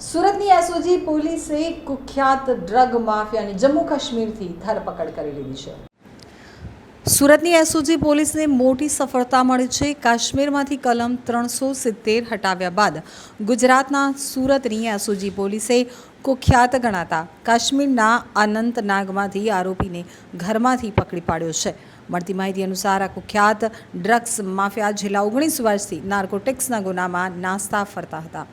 સુરતની એસઓજી પોલીસે કુખ્યાત ડ્રગ માફિયાની જમ્મુ કાશ્મીરથી ધરપકડ કરી લીધી છે। સુરતની એસઓજી પોલીસને મોટી સફળતા મળી છે। કાશ્મીરમાંથી કલમ 370 હટાવ્યા બાદ ગુજરાતના સુરતની એસઓજી પોલીસે કુખ્યાત ગણાતા કાશ્મીરના અનંતનાગમાંથી આરોપીને ઘરમાંથી પકડી પાડ્યો છે। મળતી માહિતી અનુસાર આ કુખ્યાત ડ્રગ્સ માફિયા છેલ્લા 19 વર્ષથી નાર્કોટિક્સના ગુનામાં નાસ્તા ફરતા હતા।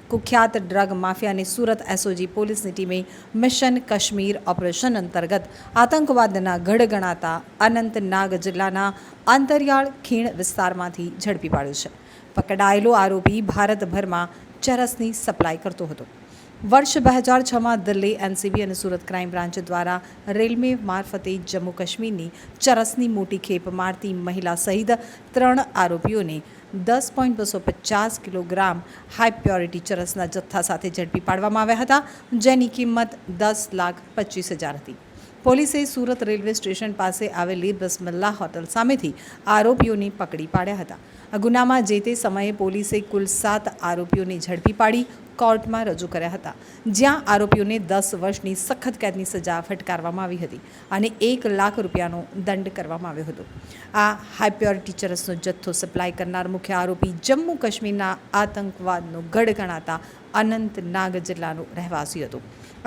કુખ્યાત ડ્રગ માફિયાને સુરત એસઓજી પોલીસની ટીમે મિશન કાશ્મીર ઓપરેશન અંતર્ગત આતંકવાદના ગઢ ગણાતા અનંતનાગ જિલ્લાના અંતરિયાળ ખીણ વિસ્તારમાંથી ઝડપી પાડ્યો છે। પકડાયેલો આરોપી ભારતભરમાં ચરસની સપ્લાય કરતો હતો। વર્ષ 2006માં દિલ્હી એનસીબી અને સુરત ક્રાઇમ બ્રાન્ચ દ્વારા રેલવે મારફતે જમ્મુ કાશ્મીરની ચરસની મોટી ખેપ મારતી મહિલા સહિત 3 આરોપીઓને 10.250 કિલોગ્રામ હાઈ પ્યોરિટી ચરસના જથ્થા સાથે ઝડપી પાડવામાં આવ્યા હતા, જેની કિંમત 10,25,000 હતી। પોલીસે સુરત રેલવે સ્ટેશન પાસે આવેલી બિસ્મિલ્લા હોટલ સામેથી આરોપીઓને પકડી પાડ્યા હતા। આ ગુનામાં જે તે સમયે પોલીસે કુલ 7 આરોપીઓને ઝડપી પાડી કોર્ટમાં રજૂ કર્યા હતા, જ્યાં આરોપીઓને 10 વર્ષની સખત કેદની સજા ફટકારવામાં આવી હતી અને 1 લાખ રૂપિયાનો દંડ કરવામાં આવ્યો હતો। આ હાઈ પ્યોરિટી ચરસનો જથ્થો સપ્લાય કરનાર મુખ્ય આરોપી જમ્મુ કાશ્મીરના આતંકવાદનો ગઢ ગણાતા અનંતનાગ જિલ્લાનો રહેવાસી હતો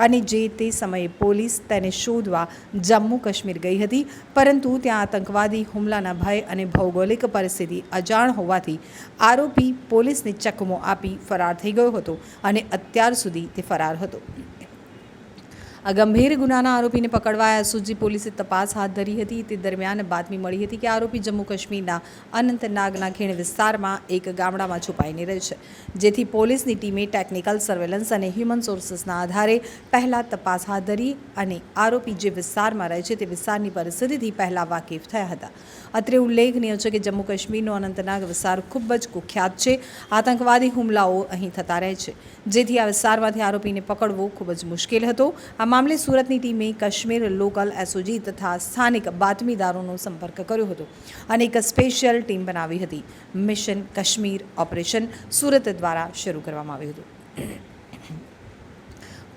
અને જે તે સમયે પોલીસ તેને શોધવા જમ્મુ કાશ્મીર ગઈ હતી, પરંતુ ત્યાં આતંકવાદી હુમલાના ભય અને ભૌગોલિક પરિસ્થિતિ અજાણ હોવાથી આરોપી પોલીસને ચકમો આપી ફરાર થઈ ગયો હતો અને અત્યાર સુધી તે ફરાર હતો। આ ગંભીર ગુનાના આરોપીને પકડવા એસઓજી પોલીસે તપાસ હાથ ધરી હતી। તે દરમિયાન બાતમી મળી હતી કે આરોપી જમ્મુ કાશ્મીરના અનંતનાગના ખીણ વિસ્તારમાં એક ગામડામાં છુપાઈને રહે છે, જેથી પોલીસની ટીમે ટેકનિકલ સર્વેલન્સ અને હ્યુમન સોર્સિસના આધારે પહેલાં તપાસ હાથ ધરી અને આરોપી જે વિસ્તારમાં રહે છે તે વિસ્તારની પરિસ્થિતિથી પહેલાં વાકેફ થયા હતા। અત્રે ઉલ્લેખનીય છે કે જમ્મુ કાશ્મીરનો અનંતનાગ વિસ્તાર ખૂબ જ કુખ્યાત છે। આતંકવાદી હુમલાઓ અહીં થતા રહે છે, જેથી આ વિસ્તારમાંથી આરોપીને પકડવો ખૂબ જ મુશ્કેલ હતો। આ મામલે સુરતની ટીમે કાશ્મીર લોકલ એસઓજી તથા સ્થાનિક બાતમીદારોનો સંપર્ક કર્યો હતો અને એક સ્પેશિયલ ટીમ બનાવી હતી। મિશન કાશ્મીર ઓપરેશન સુરત દ્વારા શરૂ કરવામાં આવ્યું હતું।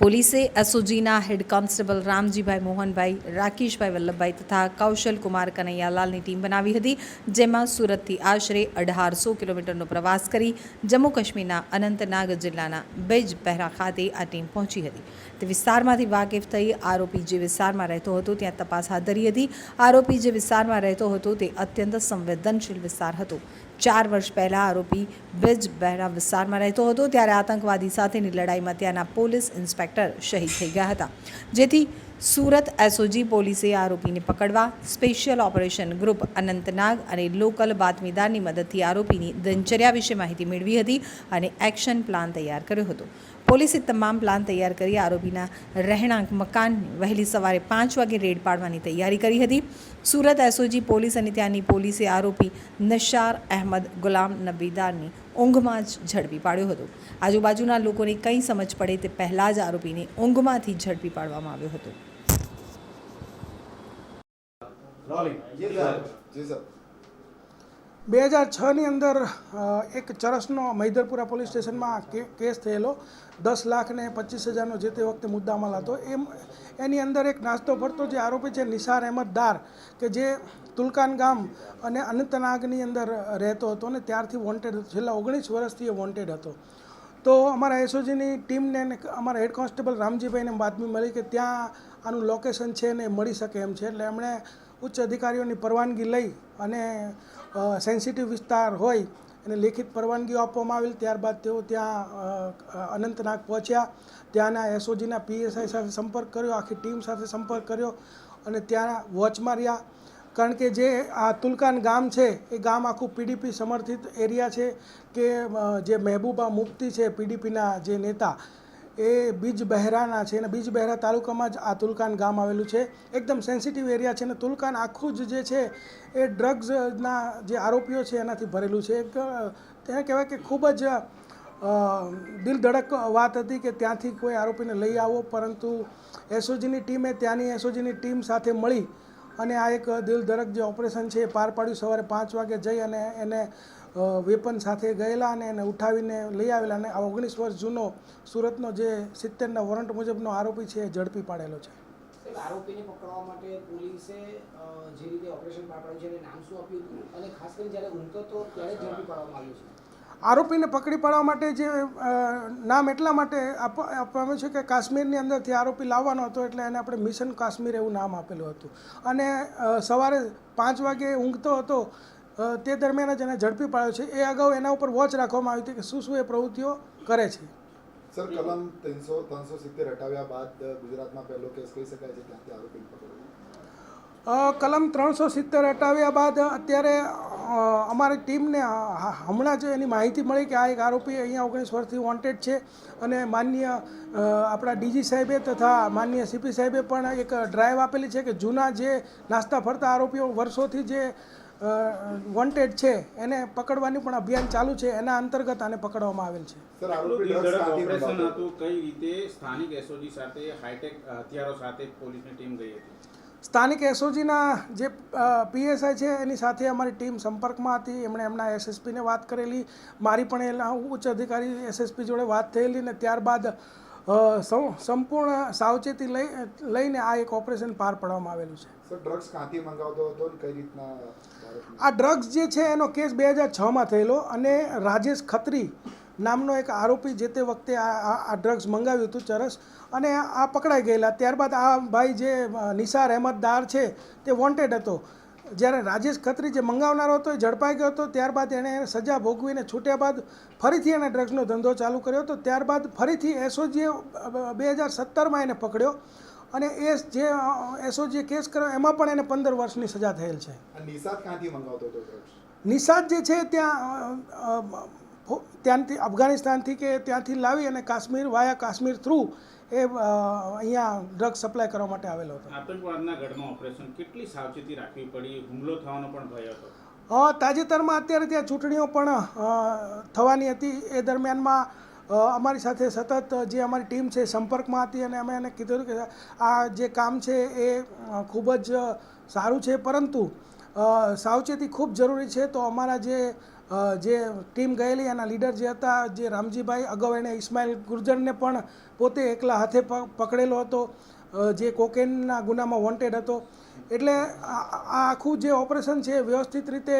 પોલીસે એસઓજીના હેડ કોન્સ્ટેબલ રામજીભાઈ મોહનભાઈ, રાકેશભાઈ વલ્લભભાઈ તથા કૌશલ કુમાર કનૈયાલાલની ટીમ બનાવી હતી, જેમાં સુરતથી આશરે 1800 કિલોમીટરનો પ્રવાસ કરી જમ્મુ કાશ્મીરના અનંતનાગ જિલ્લાના બિજબહેરા ખાતે આ ટીમ પહોંચી હતી। તે વિસ્તારમાંથી વાકેફ થઈ આરોપી જે વિસ્તારમાં રહેતો હતો ત્યાં તપાસ હાથ ધરી હતી। આરોપી જે વિસ્તારમાં રહેતો હતો તે અત્યંત સંવેદનશીલ વિસ્તાર હતો। 4 વર્ષ પહેલાં આરોપી બિજબહેરા વિસ્તારમાં રહેતો હતો, ત્યારે આતંકવાદી સાથેની લડાઈમાં ત્યાંના પોલીસ ઇન્સ્પેક્ટર શહીદ થઈ ગયા હતા, જેથી સુરત એસઓજી પોલીસે આરોપીને પકડવા સ્પેશિયલ ઓપરેશન ગ્રુપ અનંતનાગ અને લોકલ બાતમીદારની મદદથી આરોપીની દિનચર્યા વિશે માહિતી મેળવી હતી અને એક્શન પ્લાન તૈયાર કર્યો હતો। પોલીસે તમામ પ્લાન તૈયાર કરી આરોપીના રહેણાંક મકાનને વહેલી સવારે 5 વાગે રેડ પાડવાની તૈયારી કરી હતી। સુરત એસઓજી પોલીસ અને ત્યાંની પોલીસે આરોપી નિશાર અહેમદ ગુલામ નબીદારની ઊંઘમાં જ ઝડપી પાડ્યો હતો। આજુબાજુના લોકોને કંઈ સમજ પડે તે પહેલાં જ આરોપીને ઊંઘમાંથી ઝડપી પાડવામાં આવ્યો હતો। 2006ની અંદર એક ચરસનો મૈદરપુરા પોલીસ સ્ટેશનમાં કેસ થયેલો 10,25,000નો જે તે વખતે મુદ્દામાલ હતો। એની અંદર એક નાસ્તો ફરતો જે આરોપી છે નિસાર અહેમદ દાર, કે જે તુલકાન ગામ અને અનંતનાગની અંદર રહેતો હતો અને ત્યારથી વોન્ટેડ હતો, છેલ્લા 19 વર્ષથી એ વોન્ટેડ હતો। તો અમારા એસઓજીની ટીમને અને અમારા હેડ કોન્સ્ટેબલ રામજીભાઈને બાતમી મળી કે ત્યાં આનું લોકેશન છે ને મળી શકે એમ છે, એટલે એમણે ઉચ્ચ અધિકારીઓની પરવાનગી લઈ અને સેન્સિટિવ વિસ્તાર હોય અને લેખિત પરવાનગીઓ આપવામાં આવેલ। ત્યારબાદ તેઓ ત્યાં અનંતનાગ પહોંચ્યા, ત્યાંના એસઓજીના પીએસઆઈ સાથે સંપર્ક કર્યો, આખી ટીમ સાથે સંપર્ક કર્યો અને ત્યાં વોચમાં રહ્યા, કારણ કે જે આ તુલકાન ગામ છે એ ગામ આખું પીડીપી સમર્થિત એરિયા છે, કે જે મહેબૂબા મુફ્તી છે પીડીપીના જે નેતા, એ બિજબહેરાના છે અને બિજબહેરા તાલુકામાં જ આ તુલકાન ગામ આવેલું છે। એકદમ સેન્સિટિવ એરિયા છે અને તુલકાન આખું જ જે છે એ ડ્રગ્સના જે આરોપીઓ છે એનાથી ભરેલું છે। એક તેને કહેવાય કે ખૂબ જ દિલધડક વાત હતી કે ત્યાંથી કોઈ આરોપીને લઈ આવો, પરંતુ એસઓજીની ટીમે ત્યાંની એસઓજીની ટીમ સાથે મળી અને આ એક દિલધડક જે ઓપરેશન છે એ પાર પાડ્યું। સવારે 5 વાગે જઈ અને એને વેપન સાથે ગયેલા અને એને ઉઠાવીને લઈ આવેલા અને આ 19 વર્ષ જૂનો સુરતનો જે 70ના વોરંટ મુજબનો આરોપી છે એ ઝડપી પાડેલો છે. સાહેબ, આરોપીને પકડવા માટે પોલીસે જે રીતે ઓપરેશન પાર પાડ્યું છે એને નામ શું આપ્યું હતું અને ખાસ કરીને જ્યારે ઊંઘતો હતો ત્યારે જ ઝડપી પાડવામાં આવ્યું છે? આરોપીને પકડી પાડવા માટે જે નામ એટલા માટે આપવામાં છે કે કાશ્મીરની અંદરથી આરોપી લાવવાનો હતો એટલે એને આપણે મિશન કાશ્મીર એવું નામ આપેલું હતું અને સવારે 5 વાગે ઊંઘતો હતો તે દરમિયાન જ એને ઝડપી પાડ્યો છે. એ અગાઉ એના ઉપર વોચ રાખવામાં આવી હતી કે શું એ પ્રવૃત્તિઓ કરે છે. સર, કલમ 370 હટાવ્યા બાદ ગુજરાતમાં પહેલો કેસ કહી શકાય છે ત્યાંથી આરોપીને પકડ્યો. કલમ 370 હટાવ્યા બાદ અત્યારે અમારી ટીમને હમણાં જ એની માહિતી મળી કે આ એક આરોપી અહીંયા 19 વર્ષથી વોન્ટેડ છે અને માનનીય આપણા ડીજી સાહેબે તથા માનનીય સીપી સાહેબે પણ એક ડ્રાઈવ આપેલી છે કે જૂના જે નાસ્તા ફરતા આરોપીઓ વર્ષોથી જે વોન્ટેડ છે એને પકડવાની પણ અભિયાન ચાલુ છે. એના અંતર્ગત આને પકડવામાં આવેલ છે. સર, આરોપી ડ્રગ્સ ક્યાંથી ઓપરેશન મંગાવતો? હતું, કઈ રીતે સ્થાનિક એસઓજી સાથે હાઈટેક હથિયારો સાથે પોલીસની ટીમ ગઈ હતી? સ્થાનિક એસઓજીના જે પીએસઆઈ છે એની સાથે અમારી ટીમ સંપર્કમાં હતી. એમણે એમના એસએસપીને વાત કરેલી, મારી પણ એના ઉચ્ચ અધિકારી એસએસપી જોડે વાત થયેલી ને ત્યારબાદ સંપૂર્ણ સાવચેતી લઈને આ એક ઓપરેશન પાર પાડવામાં આવેલું છે. સર, ડ્રગ્સ ક્યાંથી મંગાવતો હતો અને કઈ રીતના આ ડ્રગ્સ જે છે એનો કેસ 2006માં થયેલો અને રાજેશ ખત્રી નામનો એક આરોપી જે તે વખતે આ ડ્રગ્સ મંગાવ્યું હતું ચરસ અને આ પકડાઈ ગયેલા. ત્યારબાદ આ ભાઈ જે નિસાર અહેમદ દાર છે તે વોન્ટેડ હતો. જ્યારે રાજેશ ખત્રી જે મંગાવનારો હતો એ ઝડપાઈ ગયો હતો. ત્યારબાદ એણે સજા ભોગવીને છૂટ્યા બાદ ફરીથી એણે ડ્રગ્સનો ધંધો ચાલુ કર્યો હતો. ત્યારબાદ ફરીથી એસઓજીએ 2017માં એને પકડ્યો અને એ જે એસઓજીએ કેસ કર્યો એમાં પણ એને 15 વર્ષની સજા થયેલ છે. નિશાદ ક્યાંથી મંગાવતો હતો ડ્રગ્સ? નિષાદ જે છે ત્યાંથી અફઘાનિસ્તાનથી કે ત્યાંથી લાવી અને કાશ્મીર વાયા કાશ્મીર થ્રુ એ અહીંયા ડ્રગ્સ સપ્લાય કરવા માટે આવેલો હતો. આતંકવાદના ગઢમાં ઓપરેશન, કેટલી સાવચેતી રાખવી પડી? હુમલો થવાનો પણ ભય હતો. તાજેતરમાં અત્યારે ત્યાં ચૂંટણીઓ પણ થવાની હતી. એ દરમિયાનમાં અમારી સાથે સતત જે અમારી ટીમ છે સંપર્કમાં હતી અને અમે એને કીધું કે આ જે કામ છે એ ખૂબ જ સારું છે પરંતુ સાવચેતી ખૂબ જરૂરી છે. તો અમારા જે ટીમ ગયેલી એના લીડર જે હતા જે રામજીભાઈ, અગાઉ એણે ઇસ્માઇલ ગુર્જરને પણ પોતે એકલા હાથે પકડેલો હતો જે કોકેનના ગુનામાં વોન્ટેડ હતો. એટલે આ આખું જે ઓપરેશન છે વ્યવસ્થિત રીતે